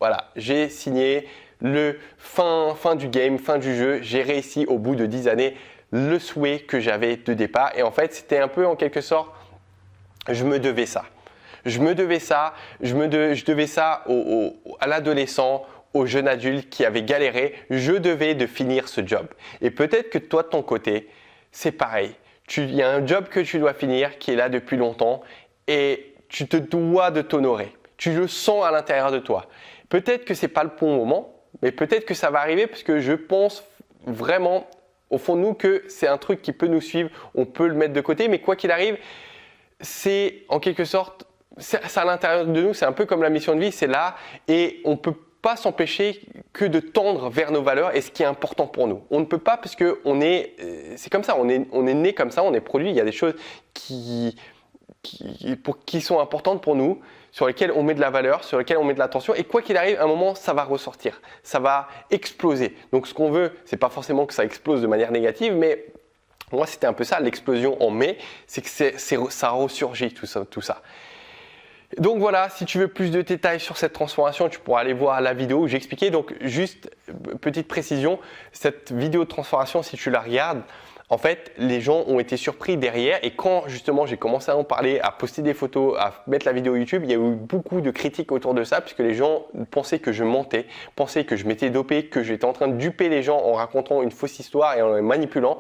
voilà, j'ai signé le fin du game, fin du jeu, j'ai réussi au bout de 10 années le souhait que j'avais de départ. » Et en fait, c'était un peu en quelque sorte, je me devais ça. Je devais ça à l'adolescent, au jeune adulte qui avait galéré, je devais de finir ce job. Et peut-être que toi de ton côté, c'est pareil. Il y a un job que tu dois finir qui est là depuis longtemps et tu te dois de t'honorer. Tu le sens à l'intérieur de toi. Peut-être que ce n'est pas le bon moment, mais peut-être que ça va arriver parce que je pense vraiment au fond de nous que c'est un truc qui peut nous suivre, on peut le mettre de côté, mais quoi qu'il arrive, c'est en quelque sorte, c'est à l'intérieur de nous, c'est un peu comme la mission de vie, c'est là et on ne peut pas s'empêcher que de tendre vers nos valeurs et ce qui est important pour nous. On ne peut pas parce que c'est comme ça, on est né comme ça, on est produit. Il y a des choses qui sont importantes pour nous, sur lesquelles on met de la valeur, sur lesquelles on met de l'attention et quoi qu'il arrive, à un moment, ça va ressortir, ça va exploser. Donc ce qu'on veut, c'est pas forcément que ça explose de manière négative, mais moi c'était un peu ça, l'explosion en mai, c'est que ça ressurgit tout ça. Donc voilà, si tu veux plus de détails sur cette transformation, tu pourras aller voir la vidéo où j'expliquais. Donc juste petite précision, cette vidéo de transformation, si tu la regardes, en fait, les gens ont été surpris derrière et quand justement j'ai commencé à en parler, à poster des photos, à mettre la vidéo YouTube, il y a eu beaucoup de critiques autour de ça puisque les gens pensaient que je mentais, pensaient que je m'étais dopé, que j'étais en train de duper les gens en racontant une fausse histoire et en les manipulant.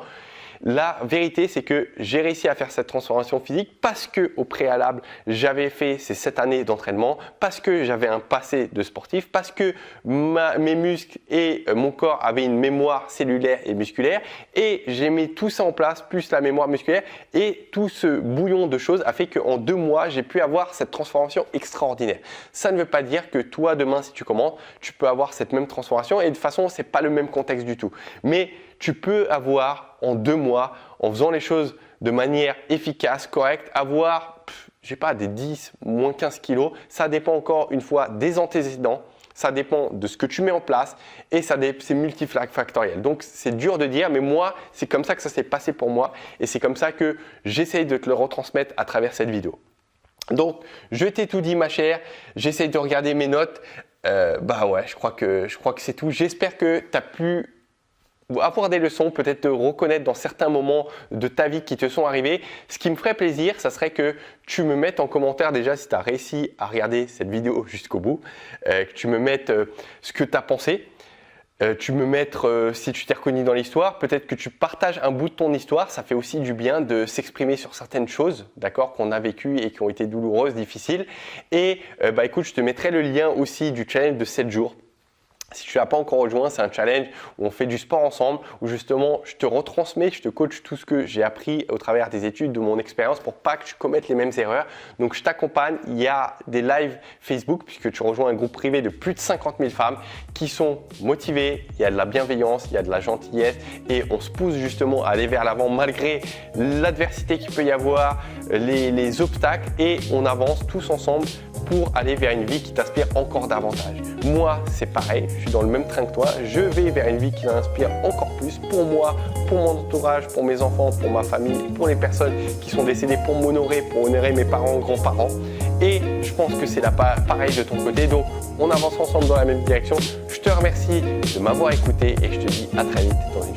La vérité, c'est que j'ai réussi à faire cette transformation physique parce que au préalable, j'avais fait ces 7 années d'entraînement, parce que j'avais un passé de sportif, parce que mes muscles et mon corps avaient une mémoire cellulaire et musculaire et j'ai mis tout ça en place, plus la mémoire musculaire et tout ce bouillon de choses a fait qu'en 2 mois, j'ai pu avoir cette transformation extraordinaire. Ça ne veut pas dire que toi, demain, si tu commences, tu peux avoir cette même transformation et de toute façon, ce n'est pas le même contexte du tout. Mais tu peux avoir en 2 mois, en faisant les choses de manière efficace, correcte, avoir, je sais pas, des 10, moins 15 kilos. Ça dépend encore une fois des antécédents, ça dépend de ce que tu mets en place et c'est multifactoriel. Donc, c'est dur de dire, mais moi, c'est comme ça que ça s'est passé pour moi et c'est comme ça que j'essaye de te le retransmettre à travers cette vidéo. Donc, je t'ai tout dit, ma chère. J'essaye de regarder mes notes. Ouais, je crois que c'est tout. J'espère que tu as pu avoir des leçons, peut-être te reconnaître dans certains moments de ta vie qui te sont arrivés. Ce qui me ferait plaisir, ça serait que tu me mettes en commentaire déjà si tu as réussi à regarder cette vidéo jusqu'au bout, que tu me mettes ce que tu as pensé, tu me mettes si tu t'es reconnu dans l'histoire, peut-être que tu partages un bout de ton histoire, ça fait aussi du bien de s'exprimer sur certaines choses, d'accord, qu'on a vécues et qui ont été douloureuses, difficiles. Et écoute, je te mettrai le lien aussi du challenge de 7 jours. Si tu n'as pas encore rejoint, c'est un challenge où on fait du sport ensemble, où justement je te retransmets, je te coach tout ce que j'ai appris au travers des études, de mon expérience pour pas que tu commettes les mêmes erreurs. Donc je t'accompagne, il y a des lives Facebook puisque tu rejoins un groupe privé de plus de 50 000 femmes qui sont motivées, il y a de la bienveillance, il y a de la gentillesse et on se pousse justement à aller vers l'avant malgré l'adversité qu'il peut y avoir, les obstacles et on avance tous ensemble pour aller vers une vie qui t'inspire encore davantage. Moi, c'est pareil, je suis dans le même train que toi, je vais vers une vie qui m'inspire encore plus pour moi, pour mon entourage, pour mes enfants, pour ma famille, pour les personnes qui sont décédées, pour m'honorer, pour honorer mes parents, grands-parents. Et je pense que c'est là pareil de ton côté, donc on avance ensemble dans la même direction. Je te remercie de m'avoir écouté et je te dis à très vite dans une